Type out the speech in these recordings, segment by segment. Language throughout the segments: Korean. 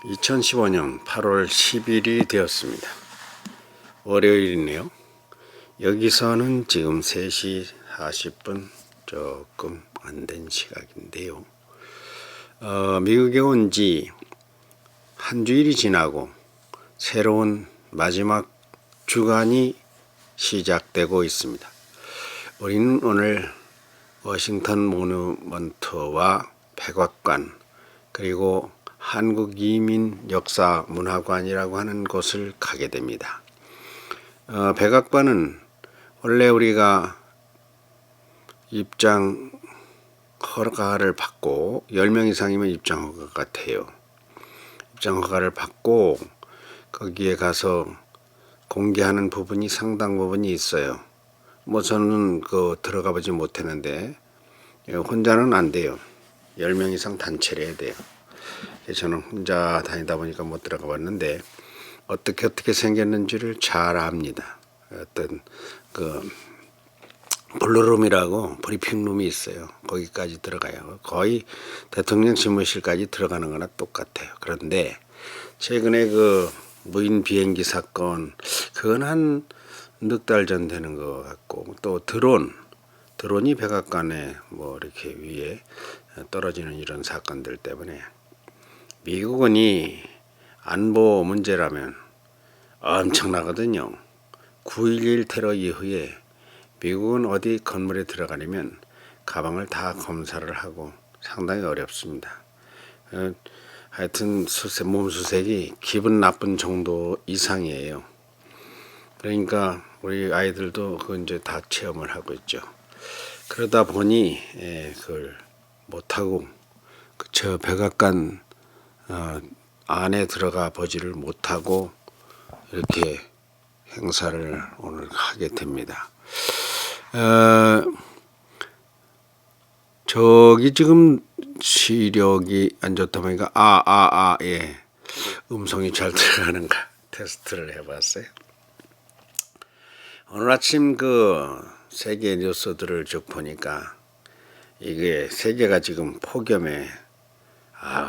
2015년 8월 10일이 되었습니다. 월요일이네요. 여기서는 지금 3시 40분 조금 안 된 시각인데요. 미국에 온 지 한 주일이 지나고 새로운 마지막 주간이 시작되고 있습니다. 우리는 오늘 워싱턴 모누먼트와 백악관 그리고 한국이민역사문화관이라고 하는 곳을 가게 됩니다. 백악관은 원래 우리가 입장 허가를 받고 10명 이상이면 입장 허가가 돼요. 입장 허가를 받고 거기에 가서 공개하는 부분이 상당 부분이 있어요. 저는 들어가 보지 못했는데 혼자는 안 돼요. 10명 이상 단체를 해야 돼요. 저는 혼자 다니다 보니까 못 들어가 봤는데 어떻게 생겼는지를 잘 압니다. 어떤 블루룸이라고 브리핑룸이 있어요. 거기까지 들어가요. 거의 대통령 집무실까지 들어가는 거나 똑같아요. 그런데 최근에 무인 비행기 사건 그건 한 넉 달 전 되는 것 같고 또 드론이 백악관에 이렇게 위에 떨어지는 이런 사건들 때문에 미국은이 안보 문제라면 엄청나거든요. 9.11 테러 이후에 미국은 어디 건물에 들어가려면 가방을 다 검사를 하고 상당히 어렵습니다. 하여튼 몸수색이 기분 나쁜 정도 이상이에요. 그러니까 우리 아이들도 이제 다 체험을 하고 있죠. 그러다 보니 그걸 못하고 저 백악관 안에 들어가 보지를 못하고 이렇게 행사를 오늘 하게 됩니다. 저기 지금 시력이 안 좋다 보니까 예. 음성이 잘 들어가는가 테스트를 해봤어요. 오늘 아침 세계 뉴스들을 쭉 보니까 이게 세계가 지금 폭염에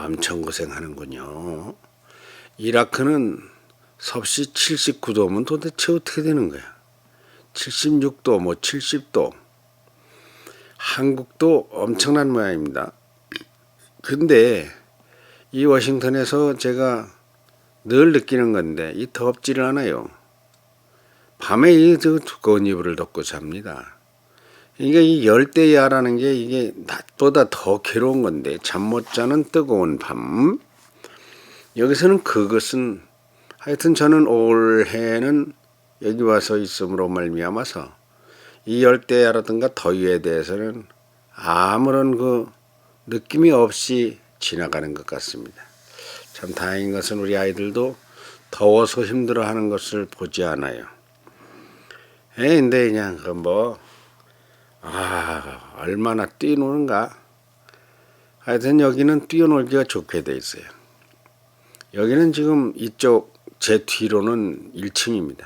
엄청 고생하는군요. 이라크는 섭씨 79도면 도대체 어떻게 되는 거야? 76도, 70도. 한국도 엄청난 모양입니다. 근데 이 워싱턴에서 제가 늘 느끼는 건데 이 덥지를 않아요. 밤에 이 두꺼운 이불을 덮고 잡니다. 이 열대야라는 게 이게 낮보다 더 괴로운 건데 잠 못 자는 뜨거운 밤. 여기서는 그것은 하여튼 저는 올해는 여기 와서 있음으로 말미암아서 이 열대야라든가 더위에 대해서는 아무런 느낌이 없이 지나가는 것 같습니다. 참 다행인 것은 우리 아이들도 더워서 힘들어하는 것을 보지 않아요. 근데 그냥 얼마나 뛰노는가. 하여튼 여기는 뛰어놀기가 좋게 돼 있어요. 여기는 지금 이쪽 제 뒤로는 1층입니다.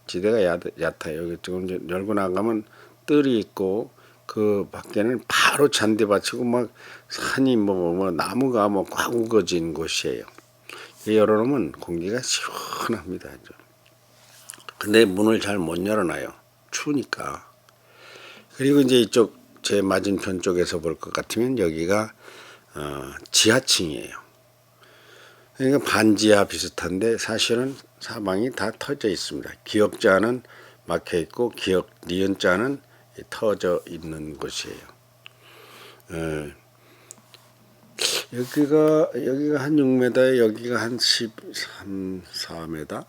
지대가 얕아요. 여기 지금 열고 나가면 뜰이 있고 그 밖에는 바로 잔디밭이고 산이 나무가 꽉 우거진 곳이에요. 열어놓으면 공기가 시원합니다. 근데 문을 잘 못 열어놔요. 추우니까. 그리고 이제 이쪽 제 맞은편 쪽에서 볼 것 같으면 여기가 지하층이에요. 그러니까 반지하 비슷한데 사실은 사방이 다 터져 있습니다. 기역자는 막혀 있고 니은자는 터져 있는 곳이에요. 여기가 한 6m에 여기가 한 13, 4m.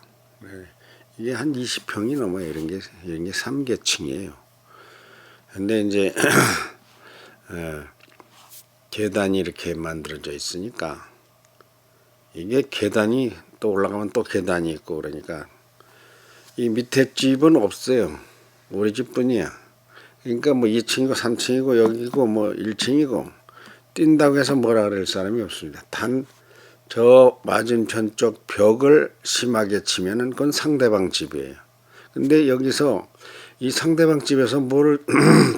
이게 한 20평이 넘어요. 이런 게 3계층이에요. 근데 이제 계단이 이렇게 만들어져 있으니까 이게 계단이 또 올라가면 또 계단이 있고 그러니까 이 밑에 집은 없어요. 우리 집뿐이야. 그러니까 2층이고 3층이고 여기고 1층이고 뛴다고 해서 뭐라 그럴 사람이 없습니다. 단 저 맞은편 쪽 벽을 심하게 치면은 그건 상대방 집이에요. 근데 여기서 이 상대방 집에서 뭐를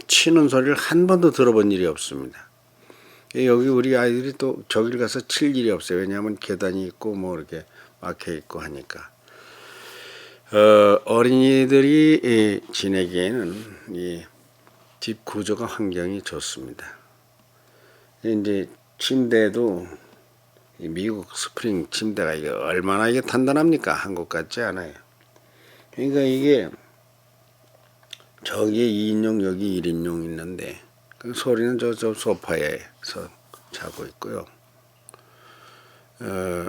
치는 소리를 한 번도 들어본 일이 없습니다. 여기 우리 아이들이 또 저길 가서 칠 일이 없어요. 왜냐하면 계단이 있고 뭐 이렇게 막혀 있고 하니까. 어린이들이 지내기에는 이 집 구조가 환경이 좋습니다. 이제 침대도 미국 스프링 침대가 이게 얼마나 이게 단단합니까? 한국 같지 않아요. 그러니까 이게 저기에 2인용 여기 1인용 있는데 그 소리는 저 소파에서 자고 있고요.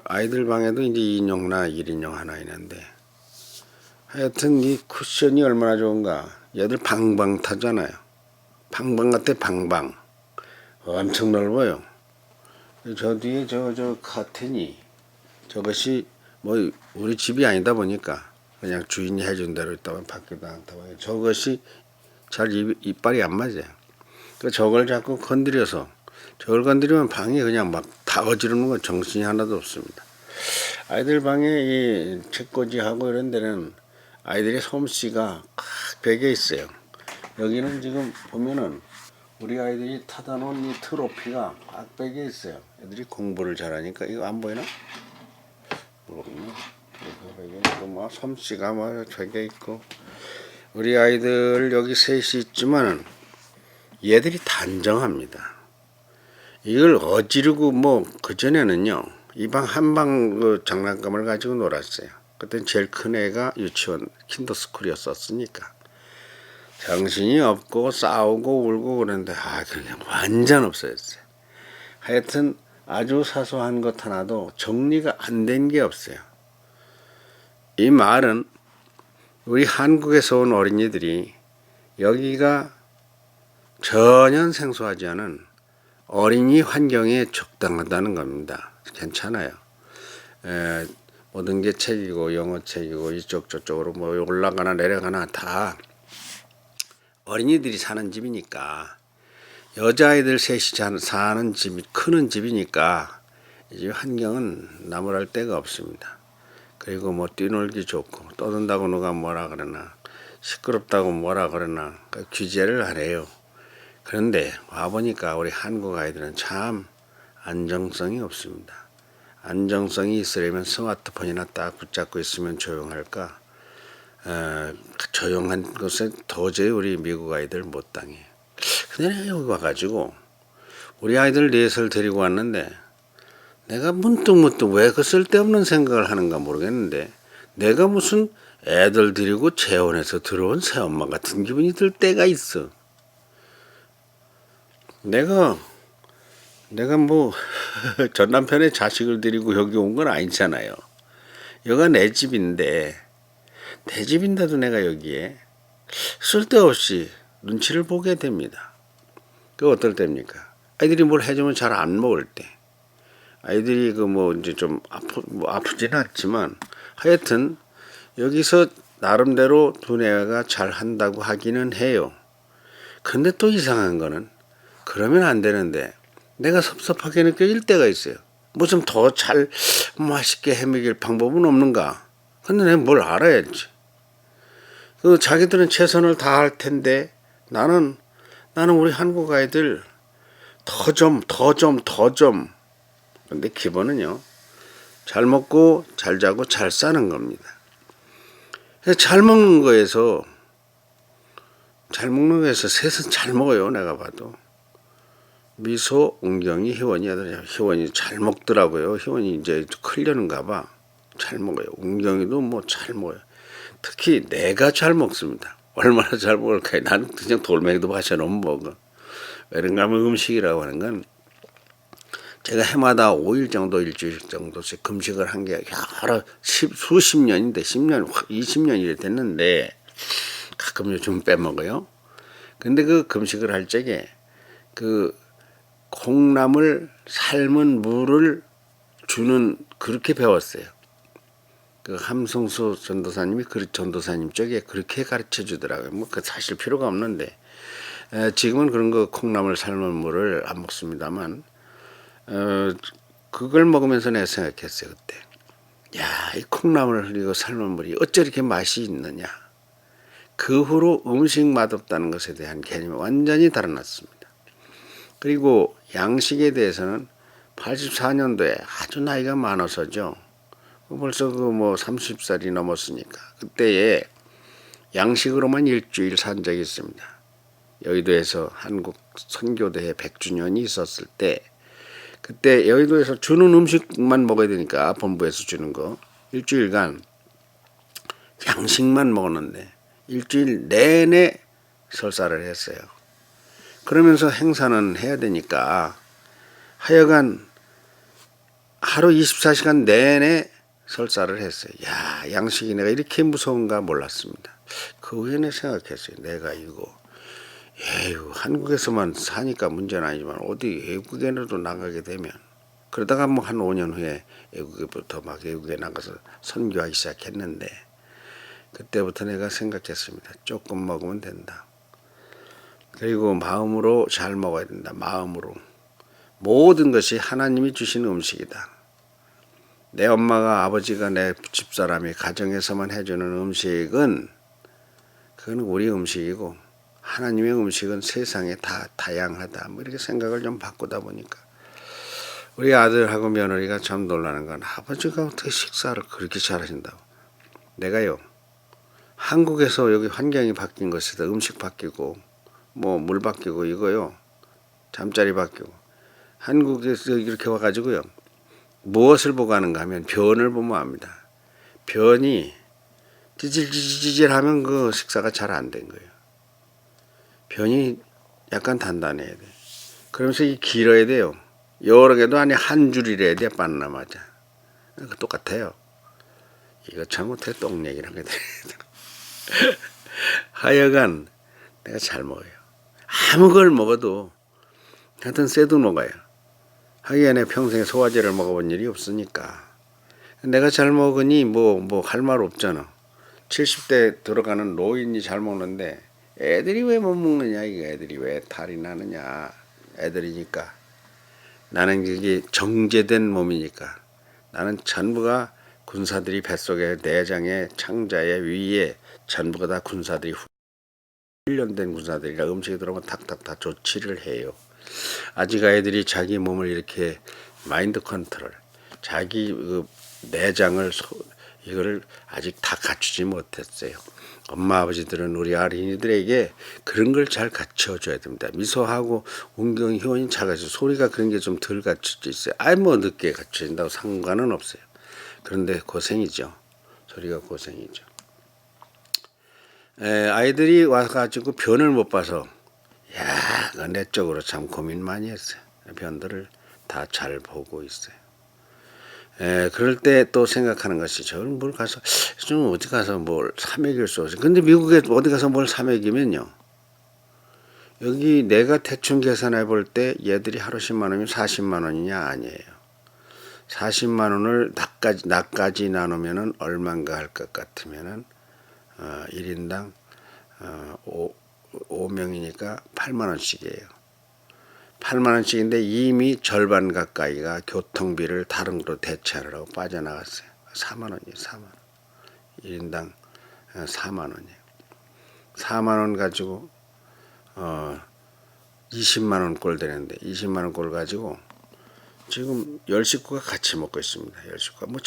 아이들 방에도 이제 2인용이나 1인용 하나 있는데 하여튼 이 쿠션이 얼마나 좋은가. 얘들 방방 타잖아요. 방방 같아 방방. 엄청 넓어요. 저 뒤에 저 커튼이 저것이 뭐 우리 집이 아니다 보니까 그냥 주인이 해준 대로 있다면 밖에도 않다고 해요. 저것이 잘 이빨이 안 맞아요. 그 저걸 자꾸 건드려서 저걸 건드리면 방이 그냥 막 다 어지르는 건 정신이 하나도 없습니다. 아이들 방에 이 책꽂이하고 이런 데는 아이들의 솜씨가 꽉 배겨 있어요. 여기는 지금 보면은 우리 아이들이 타다 놓은 이 트로피가 꽉 배겨 있어요. 애들이 공부를 잘하니까. 이거 안 보이나? 모르겠네. 이거 뭐 솜씨가 뭐 배겨 있고. 우리 아이들 여기 셋이 있지만은 얘들이 단정합니다. 이걸 어지르고 뭐 그전에는요 이 방 한 방 그 장난감을 가지고 놀았어요. 그때 제일 큰 애가 유치원 킨더스쿨이었었으니까 정신이 없고 싸우고 울고 그러는데 그냥 완전 없어졌어요. 하여튼 아주 사소한 것 하나도 정리가 안 된 게 없어요. 이 말은 우리 한국에서 온 어린이들이 여기가 전혀 생소하지 않은 어린이 환경에 적당하다는 겁니다. 괜찮아요. 모든 게 책이고 영어 책이고 이쪽 저쪽으로 뭐 올라가나 내려가나 다 어린이들이 사는 집이니까 여자아이들 셋이 사는 집이 크는 집이니까 이 집 환경은 나무랄 데가 없습니다. 그리고 뭐 뛰놀기 좋고 떠든다고 누가 뭐라 그러나 시끄럽다고 뭐라 그러나 규제를 하래요. 그런데 와보니까 우리 한국 아이들은 참 안정성이 없습니다. 안정성이 있으려면 스마트폰이나 딱 붙잡고 있으면 조용할까? 조용한 곳에 도저히 우리 미국 아이들 못 당해. 근데 내가 여기 와가지고 우리 아이들 넷을 데리고 왔는데 내가 문득 왜 그 쓸데없는 생각을 하는가 모르겠는데 내가 무슨 애들 데리고 재혼해서 들어온 새엄마 같은 기분이 들 때가 있어. 내가 뭐 전 남편의 자식을 데리고 여기 온 건 아니잖아요. 여기가 내 집인데 내 집인데도 내가 여기에 쓸데없이 눈치를 보게 됩니다. 그 어떨 때입니까? 아이들이 뭘 해주면 잘 안 먹을 때. 아이들이 그 뭐 이제 좀 아프지는 않지만 하여튼 여기서 나름대로 두뇌가 잘 한다고 하기는 해요. 근데 또 이상한 거는 그러면 안 되는데 내가 섭섭하게 느껴질 때가 있어요. 뭐 좀 더 잘 맛있게 해먹일 방법은 없는가? 근데 내가 뭘 알아야지. 그 자기들은 최선을 다할 텐데 나는 우리 한국 아이들 더 좀. 근데 기본은요. 잘 먹고 잘 자고 잘 사는 겁니다. 잘 먹는 거에서 셋은 잘 먹어요. 내가 봐도. 미소, 웅경이, 희원이 잘 먹더라고요. 희원이 이제 크려는가 봐. 잘 먹어요. 웅경이도 뭐 잘 먹어요. 특히 내가 잘 먹습니다. 얼마나 잘 먹을까요? 나는 그냥 돌멩이도 마셔놓으면 먹어. 왜냐면 음식이라고 하는 건 제가 해마다 5일 정도 일주일 정도씩 금식을 한 게 여러 수십 년인데 10년 20년이 됐는데 가끔 요즘 빼먹어요. 근데 그 금식을 할 적에 그 콩나물 삶은 물을 주는 그렇게 배웠어요. 그 함성수 전도사님이 전도사님 쪽에 그렇게 가르쳐 주더라고요. 뭐 그 사실 필요가 없는데 지금은 그런 거 콩나물 삶은 물을 안 먹습니다만 그걸 먹으면서 내가 생각했어요. 그때 이 콩나물 이거 삶은 물이 어째 이렇게 맛이 있느냐. 그 후로 음식 맛없다는 것에 대한 개념이 완전히 달아났습니다. 그리고 양식에 대해서는 84년도에 아주 나이가 많아서죠. 벌써 그 뭐 30살이 넘었으니까 그때에 양식으로만 일주일 산 적이 있습니다. 여의도에서 한국 선교대회 100주년이 있었을 때 그때 여의도에서 주는 음식만 먹어야 되니까 본부에서 주는 거 일주일간 양식만 먹었는데 일주일 내내 설사를 했어요. 그러면서 행사는 해야 되니까 하여간 하루 24시간 내내 설사를 했어요. 야, 양식이 내가 이렇게 무서운가 몰랐습니다. 그 후에 내 생각했어요. 내가 이거 에휴, 한국에서만 사니까 문제는 아니지만 어디 외국에라도 나가게 되면 그러다가 뭐 한 5년 후에 외국에부터 막 외국에 나가서 선교하기 시작했는데 그때부터 내가 생각했습니다. 조금 먹으면 된다. 그리고 마음으로 잘 먹어야 된다. 마음으로. 모든 것이 하나님이 주신 음식이다. 내 엄마가 아버지가 내 집사람이 가정에서만 해주는 음식은 그건 우리 음식이고 하나님의 음식은 세상에 다 다양하다. 뭐 이렇게 생각을 좀 바꾸다 보니까 우리 아들하고 며느리가 참 놀라는 건 아버지가 어떻게 식사를 그렇게 잘하신다고. 내가요 한국에서 여기 환경이 바뀐 것이다. 음식 바뀌고 뭐 물 바뀌고 이거요 잠자리 바뀌고 한국에서 이렇게 와가지고요 무엇을 보고 하는가 하면 변을 보면 압니다. 변이 찌질찌질하면 그 식사가 잘 안 된 거예요. 변이 약간 단단해야 돼. 그러면서 이 길어야 돼요. 여러 개도 아니 한 줄이래야 돼. 바나나 맞아. 똑같아요. 이거 잘못해 똥 얘기를 하게 돼. 하여간 내가 잘 먹어요. 아무 걸 먹어도 하여튼 쎄도 먹어요. 하기야 내 평생에 소화제를 먹어본 일이 없으니까 내가 잘 먹으니 뭐 할 말 없잖아. 70대 들어가는 노인이 잘 먹는데 애들이 왜 못 먹느냐. 이거 애들이 왜 탈이 나느냐. 애들이니까 나는 그게 정제된 몸이니까 나는 전부가 군사들이 뱃속에 내장에 창자에 위에 전부가 다 군사들이 훈련된 군사들이라 음식이 들어오면 탁탁 다 조치를 해요. 아직 아이들이 자기 몸을 이렇게 마인드 컨트롤, 자기 그 내장을 이거를 아직 다 갖추지 못했어요. 엄마 아버지들은 우리 어린이들에게 그런 걸 잘 갖춰줘야 됩니다. 미소하고 온경 효원이 작아서 소리가 그런 게 좀 덜 갖춰져 있어요. 아이 뭐 늦게 갖춰진다고 상관은 없어요. 그런데 고생이죠. 소리가 고생이죠. 아이들이 와가지고 변을 못 봐서 야, 내 쪽으로 참 고민 많이 했어요. 변들을 다 잘 보고 있어요. 그럴 때 또 생각하는 것이 저를 뭘 가서 좀 어디 가서 뭘 사먹일 수 없어요. 근데 미국에 어디 가서 뭘 사먹이면요. 여기 내가 대충 계산해 볼 때 얘들이 하루 10만 원이면 40만 원이냐 아니에요. 40만 원을 나까지 나누면은 얼마인가 할 것 같으면은 1인당 5명이니까 8만 원씩이에요. 8만 원씩인데 이미 절반 가까이가 교통비를 다른 거로 대체하려고 빠져나갔어요. 4만 원이에요. 4만 원. 1인당 4만 원이에요. 4만 원 가지고 20만 원 꼴 되는데 20만 원 꼴 가지고 지금 10식구가 같이 먹고 있습니다. 10식구가 뭐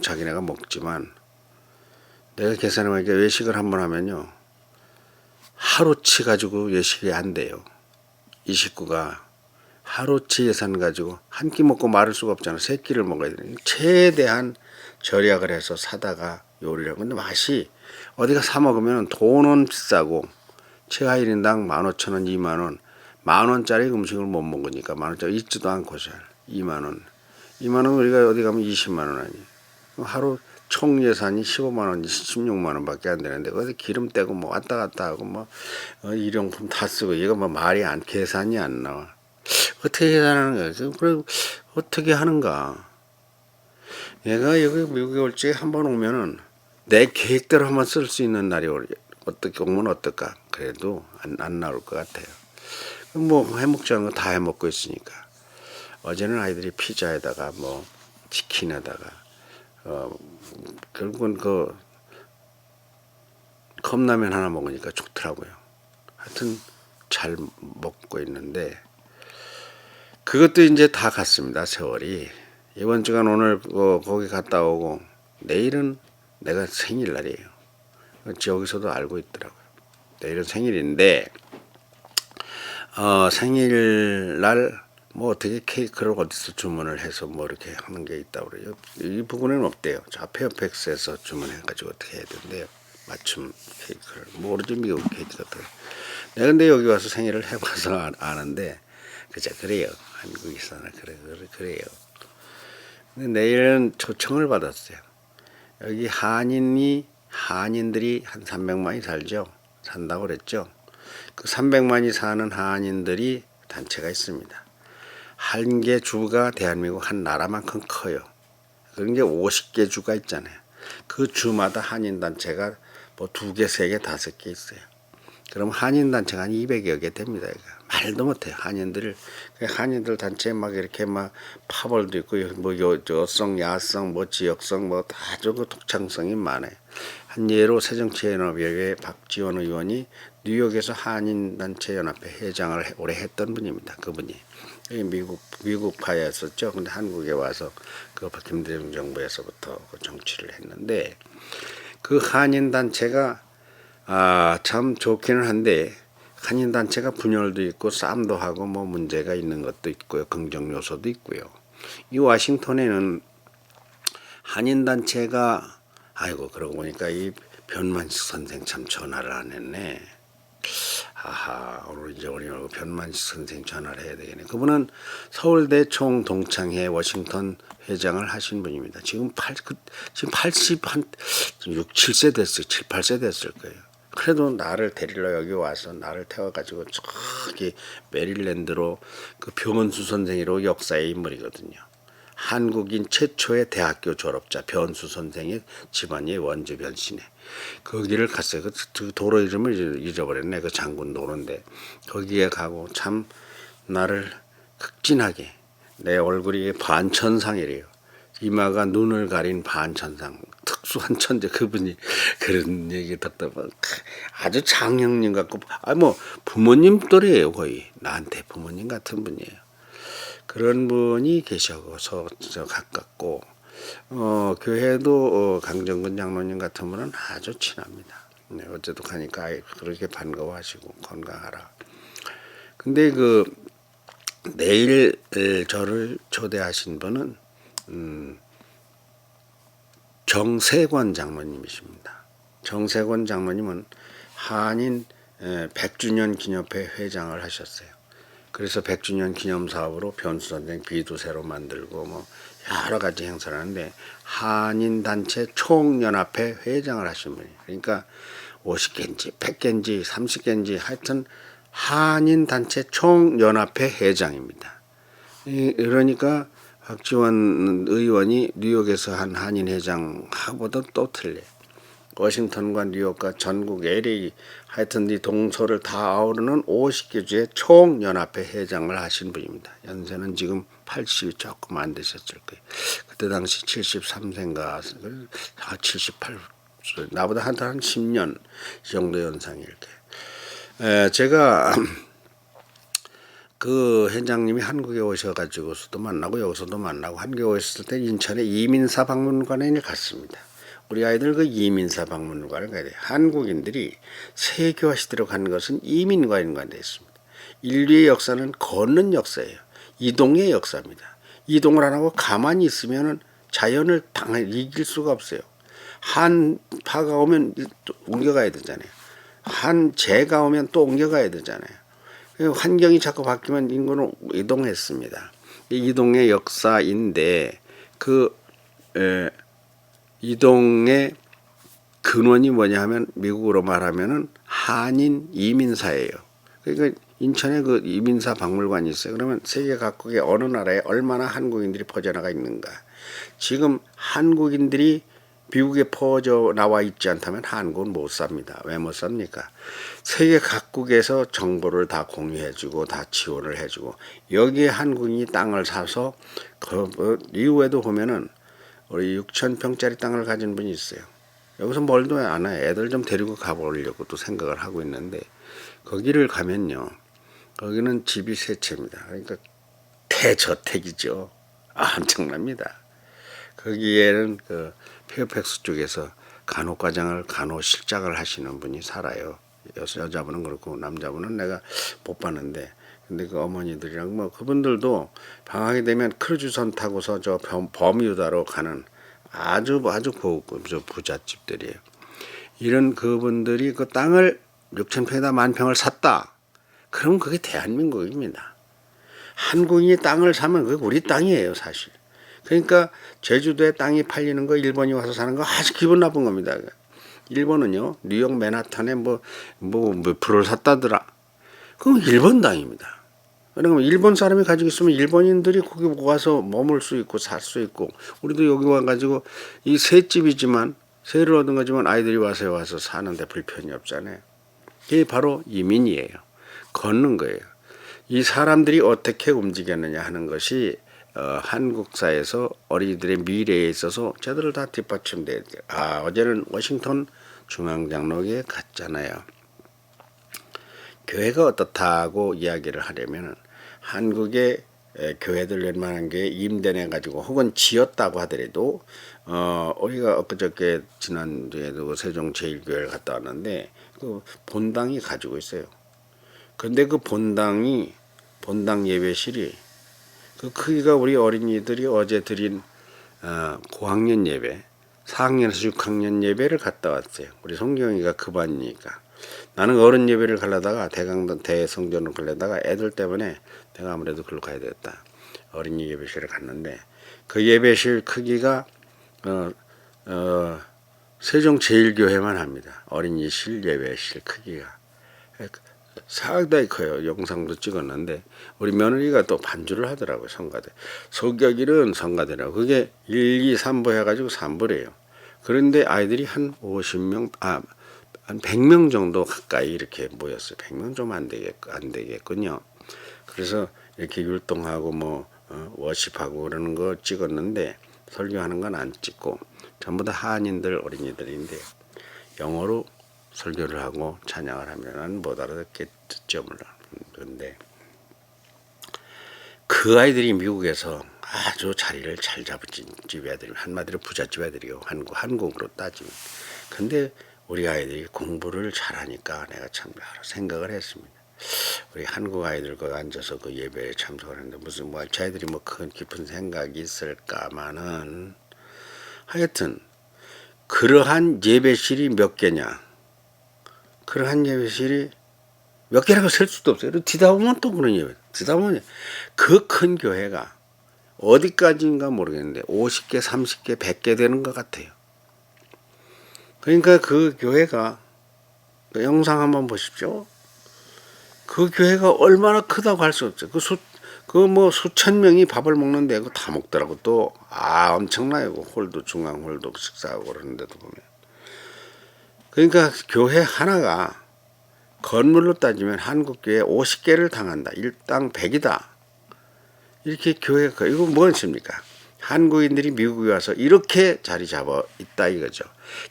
자기네가 먹지만 내가 계산해 보니까 외식을 한번 하면요. 하루치 가지고 외식이 안 돼요. 이 식구가 하루치 예산 가지고 한 끼 먹고 마를 수가 없잖아. 세 끼를 먹어야 되니까 최대한 절약을 해서 사다가 요리를 하고 근데 맛이 어디가 사 먹으면 돈은 비싸고 최하 1인당 15,000원, 2만원 10,000원짜리 음식을 못 먹으니까 10,000원짜리 있지도 않고서 2만원 2만원 우리가 어디 가면 20만원 아니에요. 하루 총 예산이 15만원, 16만원밖에 안 되는데 거기 기름 떼고 뭐 왔다 갔다 하고 뭐 일용품 다 쓰고 이거 뭐 말이 안 계산이 안 나와. 어떻게 계산하는 거야? 그래 어떻게 하는가? 내가 여기 미국에 올 적에 한번 오면은 내 계획대로 한번 쓸 수 있는 날이 어떻게 오면 어떨까? 그래도 안 나올 것 같아요. 뭐 해먹자는 거 다 해먹고 있으니까. 어제는 아이들이 피자에다가 뭐 치킨에다가 결국은 그 컵라면 하나 먹으니까 좋더라고요. 하여튼 잘 먹고 있는데 그것도 이제 다 갔습니다. 세월이. 이번 주간 오늘 거기 갔다 오고 내일은 내가 생일날이에요. 여기서도 알고 있더라고요. 내일은 생일인데 생일날 뭐 어떻게 케이크를 어디서 주문을 해서 뭐 이렇게 하는 게 있다고 그래요. 이 부분은 없대요. 저 페어팩스에서 주문해가지고 어떻게 해야 된대요. 맞춤 케이크를 모르지 미국 케이크 같은. 내가 근데 여기 와서 생일을 해봐서 아는데 그저 그래요. 한국에서는 그래요. 근데 내일은 초청을 받았어요. 여기 한인들이 한 300만이 살죠. 산다고 그랬죠. 그 300만이 사는 한인들이 단체가 있습니다. 한 개 주가 대한민국 한 나라만큼 커요. 그런 게 50개 주가 있잖아요. 그 주마다 한인단체가 뭐 2개, 3개, 5개 있어요. 그럼 한인단체가 한 200여 개 됩니다. 이거. 말도 못해요. 한인들 단체에 막 이렇게 막 파벌도 있고, 뭐 여성, 야성, 뭐 지역성, 뭐 다 저거 독창성이 많아요. 한 예로 새정치연합회의 박지원 의원이 뉴욕에서 한인단체연합회 회장을 오래 했던 분입니다. 그분이. 미국파였었죠. 근데 한국에 와서 그 김대중 정부에서부터 그 정치를 했는데 그 한인단체가 참 좋기는 한데 한인단체가 분열도 있고 싸움도 하고 뭐 문제가 있는 것도 있고요. 긍정 요소도 있고요. 이 워싱턴에는 한인단체가 아이고 그러고 보니까 이 변만식 선생 참 전화를 안 했네. 오늘 이제 우리 변만식 선생 전화를 해야 되겠네. 그분은 서울대 총동창회 워싱턴 회장을 하신 분입니다. 지금 80 한 6, 7세 됐어요. 7, 8세 됐을 거예요. 그래도 나를 데리러 여기 와서 나를 태워가지고 저기 메릴랜드로 그 변수 선생으로 역사의 인물이거든요. 한국인 최초의 대학교 졸업자 변수 선생의 집안이 원주 변시네. 거기를 갔어요. 그 도로 이름을 잊어버렸네. 그 장군 도로인데 거기에 가고 참 나를 극진하게 내 얼굴이 반천상이래요. 이마가 눈을 가린 반천상 특수한 천재 그분이 그런 얘기 듣다 보면 아주 장형님 같고 뭐 부모님 또래예요. 거의 나한테 부모님 같은 분이에요. 그런 분이 계셔서 가깝고 교회도 강정근 장로님 같은 분은 아주 친합니다. 네, 어제도 가니까 그렇게 반가워하시고 건강하라. 근데 그 내일 저를 초대하신 분은 정세권 장로님이십니다. 정세권 장로님은 한인 100주년 기념회 회장을 하셨어요. 그래서 100주년 기념 사업으로 변수 선생 비도 새로 만들고 뭐 여러 가지 행사를 하는데 한인 단체 총연합회 회장을 하신 분이에요. 그러니까 50개인지 100개인지 30개인지 하여튼 한인 단체 총연합회 회장입니다. 그러니까 박지원 의원이 뉴욕에서 한 한인 회장하고도 또 틀려요. 워싱턴과 뉴욕과 전국 LA 하여튼 이 동서를 다 아우르는 50개 주의 총연합회 회장을 하신 분입니다. 연세는 지금 80이 조금 안 되셨을 거예요. 그때 당시 73세인가 78 나보다 한 10년 이 정도 연상이 이렇게. 제가 그 회장님이 한국에 오셔가지고서도 만나고 여기서도 만나고 한국에 오셨을 때 인천에 이민사 박물관에 갔습니다. 우리 아이들 그 이민사 박물관을 가야 돼요. 한국인들이 세계화 시대로 가는 것은 이민과 연관되어 있습니다. 인류의 역사는 걷는 역사예요. 이동의 역사입니다. 이동을 안 하고 가만히 있으면 자연을 이길 수가 없어요. 한파가 오면 또 옮겨가야 되잖아요. 한재가 오면 또 옮겨가야 되잖아요. 환경이 자꾸 바뀌면 인구는 이동했습니다. 이동의 역사인데 그 이동의 근원이 뭐냐 하면 미국으로 말하면은 한인 이민사예요. 그러니까 인천에 그 이민사 박물관이 있어요. 그러면 세계 각국의 어느 나라에 얼마나 한국인들이 퍼져나가 있는가. 지금 한국인들이 미국에 퍼져 나와 있지 않다면 한국은 못 삽니다. 왜 못 삽니까? 세계 각국에서 정보를 다 공유해주고 다 지원을 해주고 여기에 한국인이 땅을 사서 그 이후에도 보면은 우리 6,000평짜리 땅을 가진 분이 있어요. 여기서 멀도 안 해요. 애들 좀 데리고 가보려고 또 생각을 하고 있는데 거기를 가면요. 거기는 집이 세 채입니다. 그러니까 대저택이죠. 엄청납니다. 거기에는 그 페어팩스 쪽에서 간호과장을 간호실장을 하시는 분이 살아요. 여자분은 그렇고 남자분은 내가 못 봤는데, 근데 그 어머니들이랑 뭐 그분들도 방학이 되면 크루즈선 타고서 저 버뮤다로 가는 아주 고급 부잣집들이에요. 이런 그분들이 그 땅을 6,000평에다 10,000평을 샀다. 그럼 그게 대한민국입니다. 한국인이 땅을 사면 그게 우리 땅이에요, 사실. 그러니까 제주도에 땅이 팔리는 거 일본이 와서 사는 거 아주 기분 나쁜 겁니다. 일본은요, 뉴욕 맨하탄에 몇 프로를 샀다더라. 그건 일본 땅입니다. 그러면 일본 사람이 가지고 있으면 일본인들이 거기 와서 머물 수 있고 살 수 있고, 우리도 여기 와가지고 이 새집이지만 새를 얻은 거지만 아이들이 와서 사는데 불편이 없잖아요. 이게 바로 이민이에요. 걷는 거예요. 이 사람들이 어떻게 움직였느냐 하는 것이 한국사에서 어린이들의 미래에 있어서 제대로 다 뒷받침돼야 돼요. 어제는 워싱턴 중앙장로교에 갔잖아요. 교회가 어떻다고 이야기를 하려면 한국의 교회들 웬만한 게 임대내 가지고 혹은 지었다고 하더라도 우리가 엊그저께 지난주에도 세종제일교회를 갔다 왔는데 그 본당이 가지고 있어요. 근데 그 본당 예배실이 그 크기가 우리 어린이들이 어제 드린 고학년 예배, 4학년에서 6학년 예배를 갔다 왔어요. 우리 성경이가 그 반이니까. 나는 어른 예배를 가려다가 대강단 대성전을 가려다가 애들 때문에 내가 아무래도 글로 가야 되겠다. 어린이 예배실을 갔는데 그 예배실 크기가 세종제일교회만 합니다. 어린이실 예배실 크기가 상당히 커요. 영상도 찍었는데 우리 며느리가 또 반주를 하더라고요. 성가대. 소격일은 성가대라고. 그게 1, 2, 3부 해가지고 3부래요. 그런데 아이들이 한 50명, 한 100명 정도 가까이 이렇게 모였어요. 100명 좀 안 되겠군요. 그래서 이렇게 율동하고 워십하고 그러는 거 찍었는데 설교하는 건 안 찍고 전부 다 한인들 어린이들인데 영어로 설교를 하고 찬양을 하면 못 알아듣겠죠 물론. 그런데 그 아이들이 미국에서 아주 자리를 잘 잡은 집 애들, 한마디로 부잣집 애들이요. 한국으로 따지면. 근데 우리 아이들이 공부를 잘하니까 내가 참 여러 생각을 했습니다. 우리 한국 아이들과 앉아서 그 예배에 참석하는데 무슨 저희들이 큰 깊은 생각이 있을까마는 하여튼 그러한 예배실이 몇 개냐. 그러한 예배실이 몇 개라고 셀 수도 없어요. 뒤다 보면 또 그런 예배. 뒤다 보면 그 큰 교회가 어디까지인가 모르겠는데 50개, 30개, 100개 되는 것 같아요. 그러니까 그 교회가 그 영상 한번 보십시오. 그 교회가 얼마나 크다고 할 수 없어요. 수천 명이 밥을 먹는데 그거 다 먹더라고 또. 엄청나요. 홀도 중앙 홀도 식사하고 그러는데도 보면. 그러니까 교회 하나가 건물로 따지면 한국교회 50개를 당한다. 일당 100이다. 이렇게 교회가 이거 뭐겠습니까? 한국인들이 미국에 와서 이렇게 자리 잡아 있다 이거죠.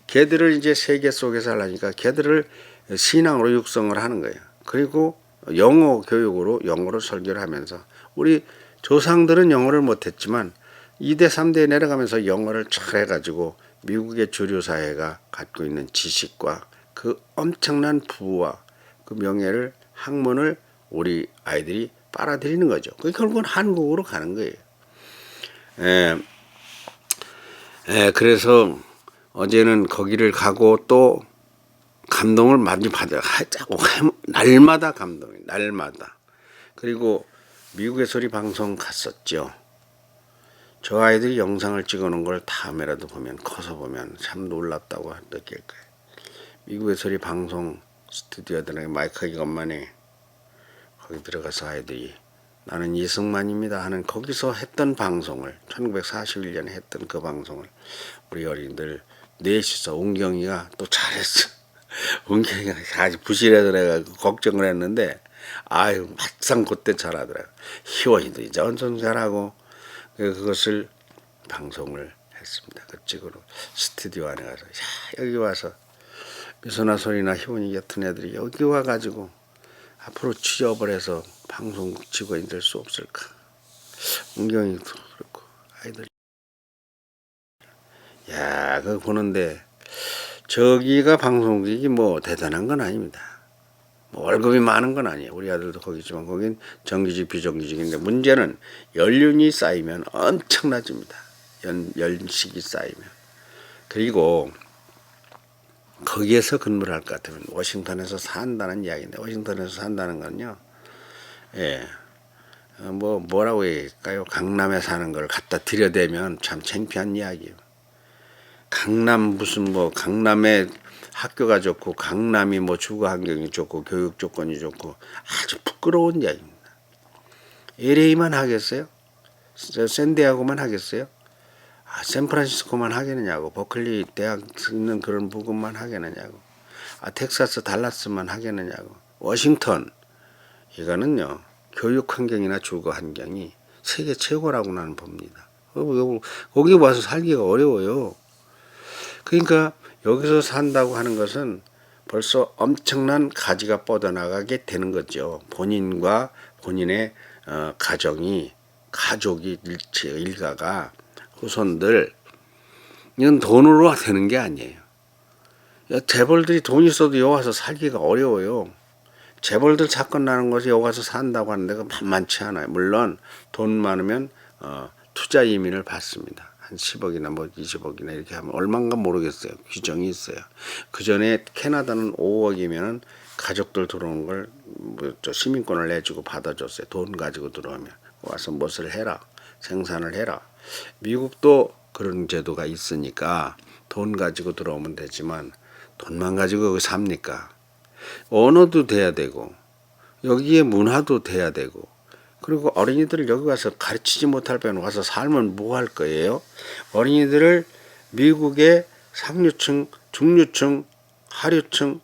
걔들을 이제 세계 속에서 하려니까 걔들을 신앙으로 육성을 하는 거예요. 그리고 영어 교육으로 영어로 설교를 하면서 우리 조상들은 영어를 못했지만 2대 3대에 내려가면서 영어를 잘 해가지고 미국의 주류 사회가 갖고 있는 지식과 그 엄청난 부와 그 명예를 학문을 우리 아이들이 빨아들이는 거죠. 그 결국은 한국으로 가는 거예요. 그래서 어제는 거기를 가고 또 감동을 많이 받아요. 날마다 감동이 날마다. 그리고 미국의 소리 방송 갔었죠. 저 아이들이 영상을 찍어놓은 걸 다음에라도 보면 커서 보면 참 놀랍다고 느낄 거예요. 미국의 소리 방송 스튜디오들에게 마이크 기관만에 거기 들어가서 아이들이 나는 이승만입니다 하는 거기서 했던 방송을 1941년에 했던 그 방송을 우리 어린이들 넷이서 은경이가 또 잘했어. 은경이가 아주 부실해서 내가 걱정을 했는데 막상 그때 잘하더라고. 희원이도 이제 엄청 잘하고 그것을 방송을 했습니다. 그 찍으러 스튜디오 안에 가서 여기 와서 미소나 소리나 희원이 같은 애들이 여기 와가지고 앞으로 취업을 해서 방송국 직원이 될 수 없을까. 은경이도 그렇고 아이들. 야, 그거 보는데 저기가 방송국이 뭐 대단한 건 아닙니다. 뭐 월급이 많은 건 아니에요. 우리 아들도 거기 있지만 거긴 정규직 비정규직인데 문제는 연륜이 쌓이면 엄청나집니다. 연식이 쌓이면. 그리고 거기에서 근무를 할 것 같으면 워싱턴에서 산다는 이야기인데 워싱턴에서 산다는 건요. 예. 뭐라고 할까요? 강남에 사는 걸 갖다 들여대면 참 창피한 이야기예요. 강남 무슨 뭐 강남에 학교가 좋고 강남이 뭐 주거 환경이 좋고 교육 조건이 좋고 아주 부끄러운 이야기입니다. LA만 하겠어요? 샌디에고만 하겠어요? 샌프란시스코만 하겠느냐고, 버클리 대학 있는 그런 부근만 하겠느냐고, 텍사스 달라스만 하겠느냐고, 워싱턴 이거는요 교육 환경이나 주거 환경이 세계 최고라고 나는 봅니다. 거기 와서 살기가 어려워요. 그러니까 여기서 산다고 하는 것은 벌써 엄청난 가지가 뻗어나가게 되는 거죠. 본인과 본인의 가족이 일가가 후손들 이건 돈으로 되는 게 아니에요. 재벌들이 돈 있어도 여기 와서 살기가 어려워요. 재벌들 사건 나는 것이 여기 와서 산다고 하는 데가 만만치 않아요. 물론 돈 많으면 투자 이민을 받습니다. 한 10억이나 뭐 20억이나 이렇게 하면 얼마인가 모르겠어요. 규정이 있어요. 그 전에 캐나다는 5억이면 가족들 들어온 걸 뭐 시민권을 내주고 받아줬어요. 돈 가지고 들어오면 와서 무엇을 해라, 생산을 해라. 미국도 그런 제도가 있으니까 돈 가지고 들어오면 되지만 돈만 가지고 여기 삽니까? 언어도 돼야 되고 여기에 문화도 돼야 되고 그리고 어린이들을 여기 와서 가르치지 못할 바에는 와서 살면 뭐 할 거예요? 어린이들을 미국의 상류층, 중류층, 하류층,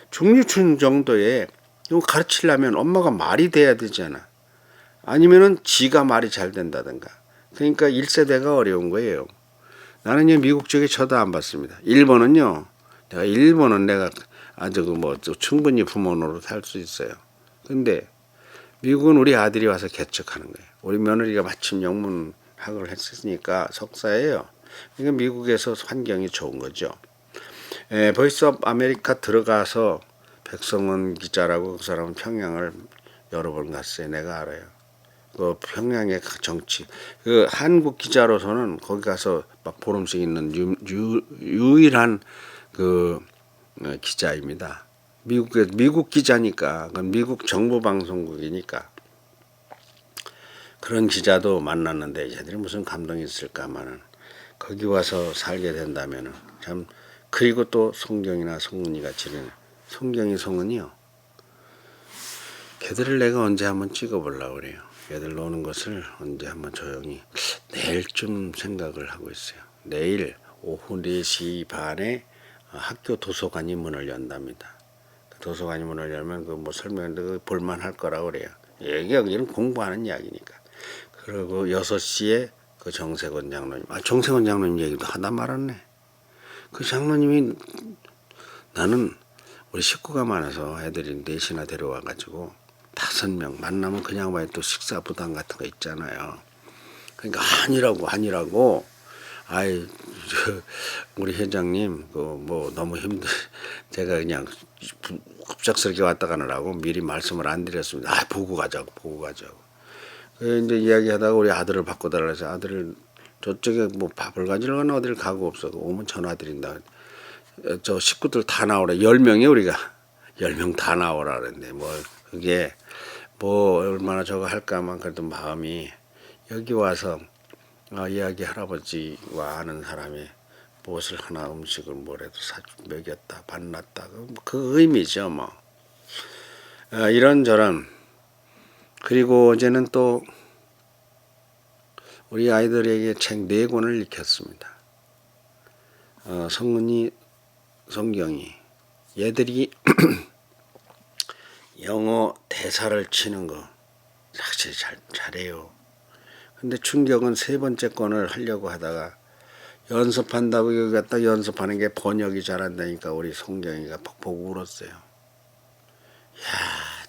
중류층 정도에 가르치려면 엄마가 말이 돼야 되잖아. 아니면은 지가 말이 잘 된다든가. 그러니까 1세대가 어려운 거예요. 나는요 미국 쪽에 쳐다 안 봤습니다. 일본은 내가 아주 뭐 충분히 부모 노릇 할 수 있어요. 근데 미국은 우리 아들이 와서 개척하는 거예요. 우리 며느리가 마침 영문학을 했으니까 석사예요. 그러니까 미국에서 환경이 좋은 거죠. 보이스 오브 아메리카 들어가서 백성원 기자라고 그 사람은 평양을 여러 번 갔어요. 내가 알아요. 그 평양의 정치, 그 한국 기자로서는 거기 가서 막 보름씩 있는 유일한 그 기자입니다. 미국 기자니까, 그건 미국 정부 방송국이니까 그런 기자도 만났는데 얘들이 무슨 감동이 있을까만은 거기 와서 살게 된다면은 참. 그리고 또 성경이나 성은이가 지는 성은이요. 걔들을 내가 언제 한번 찍어보려고 그래요. 걔들 노는 것을 언제 한번 조용히 내일쯤 생각을 하고 있어요. 내일 오후 4시 반에 학교 도서관이 문을 연답니다. 도서관이 문을 열면 그 뭐 설명인데 볼만할 거라고 그래요. 여기는 공부하는 이야기니까. 그리고 6시에 그 정세권 장로님, 정세권 장로님 얘기도 하다 말았네. 그 장로님이 나는 우리 식구가 많아서 애들이 4시나 데려와가지고 5명 만나면 그냥 와야 또 식사 부담 같은 거 있잖아요. 그러니까 아니라고 아이 우리 회장님 그 뭐 너무 제가 그냥 급작스럽게 왔다 가느라고 미리 말씀을 안 드렸습니다. 보고 가자고. 그 이제 이야기하다가 우리 아들을 바꿔달라 해서 아들을 저쪽에 뭐 밥을 가지러 가나 어디를 가고 없어. 오면 전화 드린다. 저 식구들 다 나오라. 10명이 우리가 10명 다 나오라 그랬는데 뭐 그게 뭐 얼마나 저거 할까만 그래도 마음이 여기 와서 이야기 할아버지와 아는 사람이 무엇을 하나 음식을 뭐래도 먹였다 반났다 그 의미죠 뭐. 이런저런. 그리고 어제는 또 우리 아이들에게 책 4권을 읽혔습니다. 성은이 성경이 얘들이 영어 대사를 치는 거 사실 잘해요. 근데 충격은 3번째 권을 하려고 하다가 연습한다고 여기 갖다 연습하는 게 번역이 잘 안 되니까 우리 성경이가 벅벅 울었어요. 야,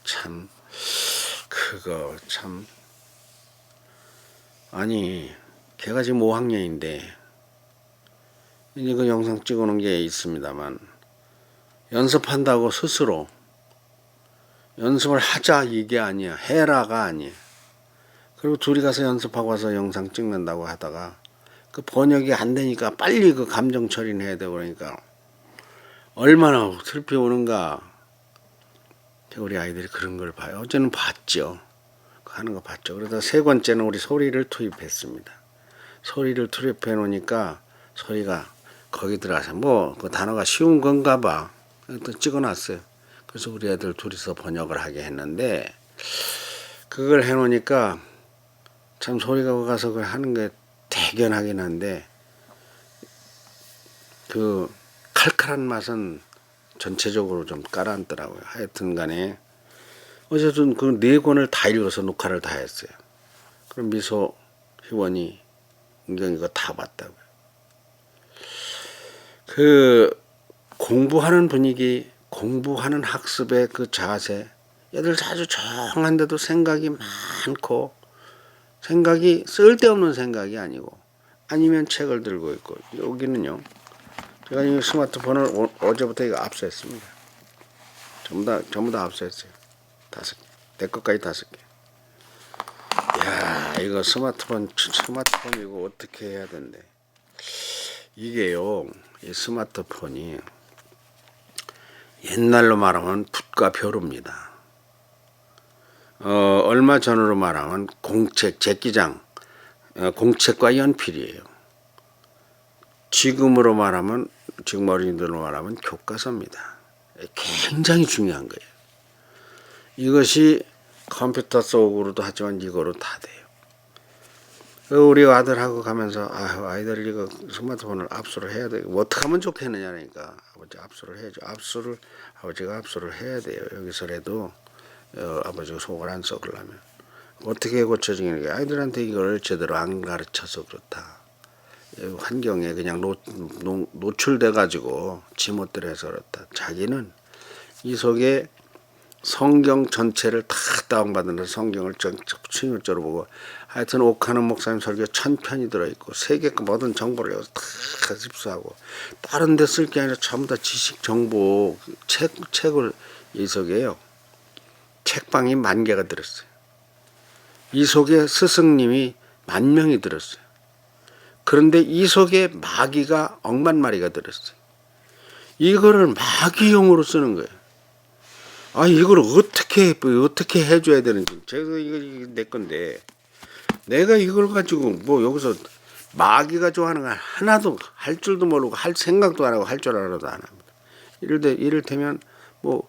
참 그거 참 아니 걔가 지금 5학년인데 이제 그 영상 찍어놓은 게 있습니다만 연습한다고 스스로 연습을 하자 이게 아니야. 해라가 아니야. 그리고 둘이 가서 연습하고 와서 영상 찍는다고 하다가 그 번역이 안 되니까 빨리 그 감정 처리는 해야 되고 그러니까 얼마나 슬피 오는가. 우리 아이들이 그런 걸 봐요. 어제는 봤죠. 하는 거 봤죠. 그러다 세 번째는 우리 소리를 투입했습니다. 소리를 투입해 놓으니까 소리가 거기 들어가서 뭐 그 단어가 쉬운 건가 봐. 또 찍어놨어요. 그래서 우리 애들 둘이서 번역을 하게 했는데 그걸 해놓으니까 참 소리가 가서 그걸 하는 게 대견하긴 한데 그 칼칼한 맛은 전체적으로 좀 깔아앉더라고요. 하여튼 간에 어쨌든 그 네 권을 다 읽어서 녹화를 다 했어요. 그럼 미소 희원이 은경이 이거 다 봤다고요. 그 공부하는 분위기, 공부하는 학습의 그 자세, 애들 아주 조용한데도 생각이 많고 생각이 쓸데없는 생각이 아니고 아니면 책을 들고 있고 여기는요. 제가 이 스마트폰을 어제부터 이거 압수했습니다. 전부 다 압수했어요. 5개. 내 것까지 5개. 야, 이거 스마트폰 이거 어떻게 해야 된대. 이게요, 이 스마트폰이 옛날로 말하면 붓과 벼루입니다. 얼마 전으로 말하면 공책, 제기장, 공책과 연필이에요. 지금으로 말하면, 지금 어린이들로 말하면 교과서입니다. 굉장히 중요한 거예요. 이것이 컴퓨터 속으로도 하지만 이거로 다 돼요. 우리 아들하고 가면서 아이들 이거 스마트폰을 압수를 해야 돼. 어떻게 하면 좋겠느냐니까 아버지 압수를 해야죠. 아버지가 압수를 해야 돼요. 여기서라도 아버지가 속을 안 썩으려면 어떻게 고쳐지는 게 아이들한테 이걸 제대로 안 가르쳐서 그렇다. 환경에 그냥 노출돼 가지고 지멋대로 해서 그렇다. 자기는 이 속에 성경 전체를 다 다운받는 성경을 친일적으로 보고 하여튼 옥하는 목사님 설교 1000편이 들어있고 세계 모든 정보를 여기서 다 흡수하고 다른 데 쓸 게 아니라 전부 다 지식 정보 책을 이 속에요. 책방이 10,000개가 들었어요. 이 속에 스승님이 10,000명이 들었어요. 그런데 이 속에 마귀가 10,000,000마리가 들었어요. 이거를 마귀용으로 쓰는 거예요. 이걸 어떻게 해줘야 되는지. 제가 이거 내 건데, 내가 이걸 가지고 뭐 여기서 마귀가 좋아하는 걸 하나도 할 줄도 모르고 할 생각도 안 하고 할 줄 알아도 안 합니다. 이를테면 뭐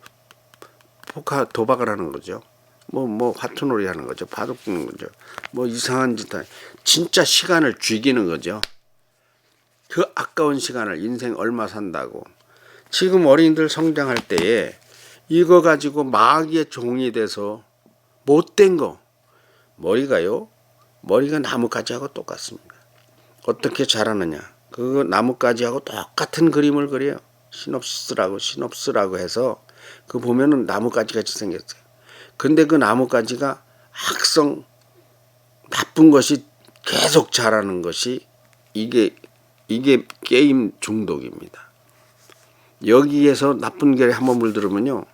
도박을 하는 거죠. 뭐 화투놀이 하는 거죠. 바둑 두는 거죠. 뭐 이상한 짓 진짜 시간을 죽이는 거죠. 그 아까운 시간을 인생 얼마 산다고. 지금 어린이들 성장할 때에 이거 가지고 마귀의 종이 돼서 못된 거. 머리가 나뭇가지하고 똑같습니다. 어떻게 자라느냐. 그 나뭇가지하고 똑같은 그림을 그려요. 시놉스라고 해서 그 보면은 나뭇가지 같이 생겼어요. 근데 그 나뭇가지가 악성 나쁜 것이 계속 자라는 것이 이게 게임 중독입니다. 여기에서 나쁜 게 한번 물들으면요.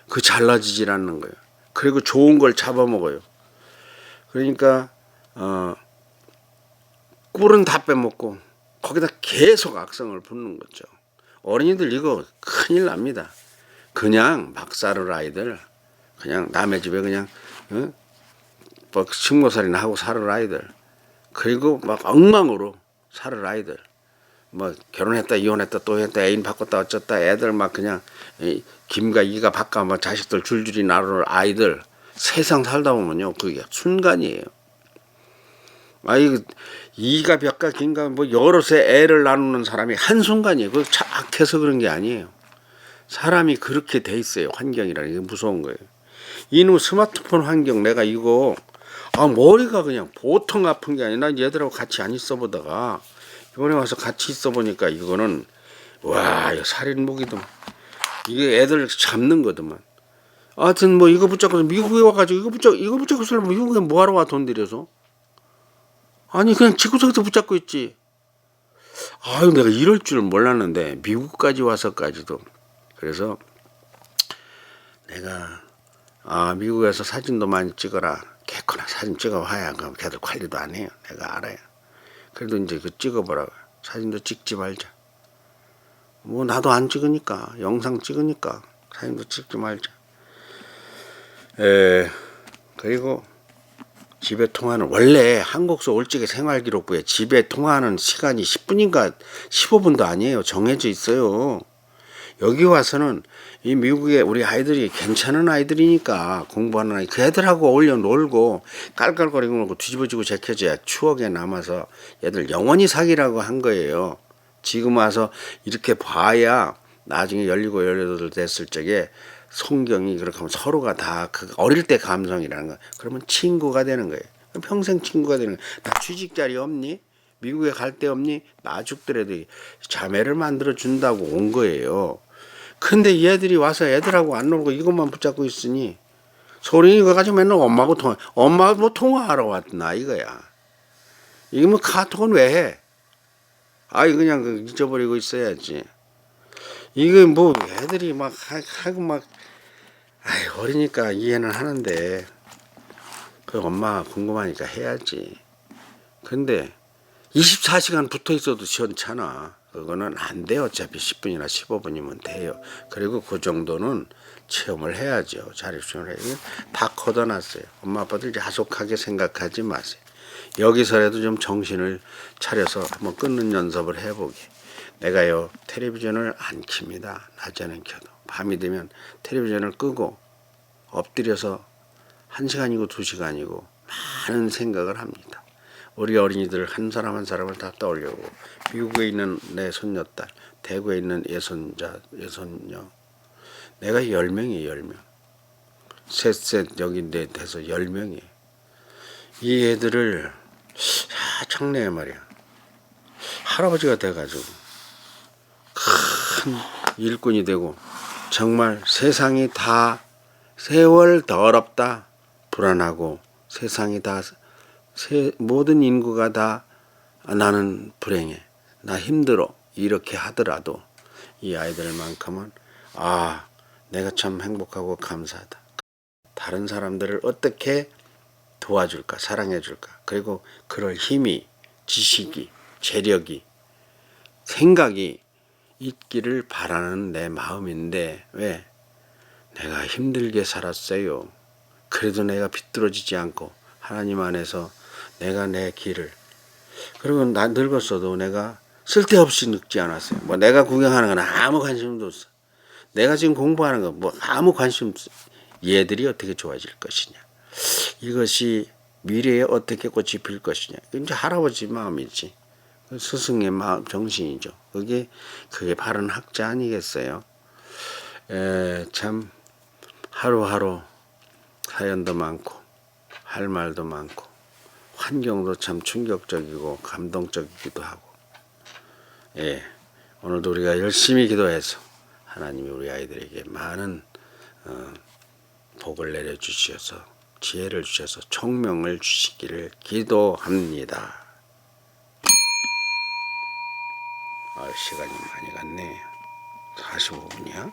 그 잘라지질 않는 거예요. 그리고 좋은 걸 잡아먹어요. 그러니까 꿀은 다 빼먹고 거기다 계속 악성을 붓는 거죠. 어린이들 이거 큰일 납니다. 그냥 막 살을 아이들 그냥 남의 집에 그냥 뭐 식모살이나 하고 살을 아이들 그리고 막 엉망으로 살을 아이들 뭐 결혼했다 이혼했다 또 했다 애인 바꿨다 어쩌다 애들 막 그냥 김과 이가 바꿔 막 자식들 줄줄이 나눌 아이들 세상 살다 보면요 그게 순간이에요. 이가 벽과 김과 뭐 여럿의 애를 나누는 사람이 한순간이에요. 그거 악해서 그런 게 아니에요. 사람이 그렇게 돼 있어요. 환경이라는 게 무서운 거예요. 이놈 스마트폰 환경 내가 이거 머리가 그냥 보통 아픈 게 아니라 얘들하고 같이 안 있어 보다가 이번에 와서 같이 있어 보니까 이거는 와 이거 살인 무기도 이게 애들 잡는 거더만. 하여튼 뭐 이거 붙잡고서 미국에 와가지고 이거 붙잡고 살면 미국에 뭐하러 와 돈 들여서. 아니 그냥 집구석에서 붙잡고 있지. 아유 내가 이럴 줄 몰랐는데 미국까지 와서까지도. 그래서 내가 미국에서 사진도 많이 찍어라. 개코나 사진 찍어와야 그럼 걔들 관리도 안 해요. 내가 알아요. 그래도 이제 그 찍어보라고. 사진도 찍지 말자. 뭐 나도 안 찍으니까 영상 찍으니까 사진도 찍지 말자. 그리고 집에 통화는 원래 한국서 올지계 생활기록부에 집에 통화하는 시간이 10분인가 15분도 아니에요. 정해져 있어요. 여기 와서는 이 미국에 우리 아이들이 괜찮은 아이들이니까 공부하는 아이 그 애들하고 어울려 놀고 깔깔거리고 놀고 뒤집어지고 제껴져야 추억에 남아서 얘들 영원히 사귀라고 한 거예요. 지금 와서 이렇게 봐야 나중에 17, 18 됐을 적에 성경이 그렇게 하면 서로가 다 그 어릴 때 감성이라는 거 그러면 친구가 되는 거예요. 평생 친구가 되는 거예요. 나 취직 자리 없니? 미국에 갈 데 없니? 나 죽더라도 자매를 만들어 준다고 온 거예요. 근데 얘들이 와서 애들하고 안 놀고 이것만 붙잡고 있으니 소린이 이거 가지고 맨날 엄마하고 통화하러 왔나 이거야. 이게 뭐 카톡은 왜 해? 아이 그냥 잊어버리고 있어야지. 이거 뭐 애들이 막 하고 막 어리니까 이해는 하는데 그 엄마 궁금하니까 해야지. 근데 24시간 붙어 있어도 시원찮아. 그거는 안 돼요. 어차피 10분이나 15분이면 돼요. 그리고 그 정도는 체험을 해야죠. 자립심을 해야죠. 다 걷어놨어요. 엄마 아빠들 야속하게 생각하지 마세요. 여기서라도 좀 정신을 차려서 한번 끊는 연습을 해보게. 내가요 텔레비전을 안 킵니다. 낮에는 켜도 밤이 되면 텔레비전을 끄고 엎드려서 1시간이고 2시간이고 많은 생각을 합니다. 우리 어린이들 한 사람 한 사람을 다 떠올려고 미국에 있는 내 손녀딸 대구에 있는 예손자 예손녀 내가 10명이에요. 10명 셋 여기 내 돼서 10명이에요. 이 애들을 장래에 말이야 할아버지가 돼가지고 큰 일꾼이 되고 정말 세상이 다 세월 더럽다 불안하고 세상이 다 모든 인구가 다 나는 불행해 나 힘들어 이렇게 하더라도 이 아이들만큼은 내가 참 행복하고 감사하다. 다른 사람들을 어떻게 도와줄까 사랑해줄까 그리고 그럴 힘이 지식이 재력이 생각이 있기를 바라는 내 마음인데 왜 내가 힘들게 살았어요. 그래도 내가 비뚤어지지 않고 하나님 안에서 내가 내 길을 그리고 나 늙었어도 내가 쓸데없이 늙지 않았어요. 뭐 내가 구경하는 건 아무 관심도 없어. 내가 지금 공부하는 건 뭐 아무 관심 없어. 얘들이 어떻게 좋아질 것이냐. 이것이 미래에 어떻게 꽃이 필 것이냐. 이제 할아버지 마음이지. 스승의 마음 정신이죠. 그게 바른 학자 아니겠어요. 참 하루하루 사연도 많고 할 말도 많고 환경도 참 충격적이고 감동적이기도 하고 오늘도 우리가 열심히 기도해서 하나님이 우리 아이들에게 많은 복을 내려주셔서 지혜를 주셔서 총명을 주시기를 기도합니다. 시간이 많이 갔네. 45분이야?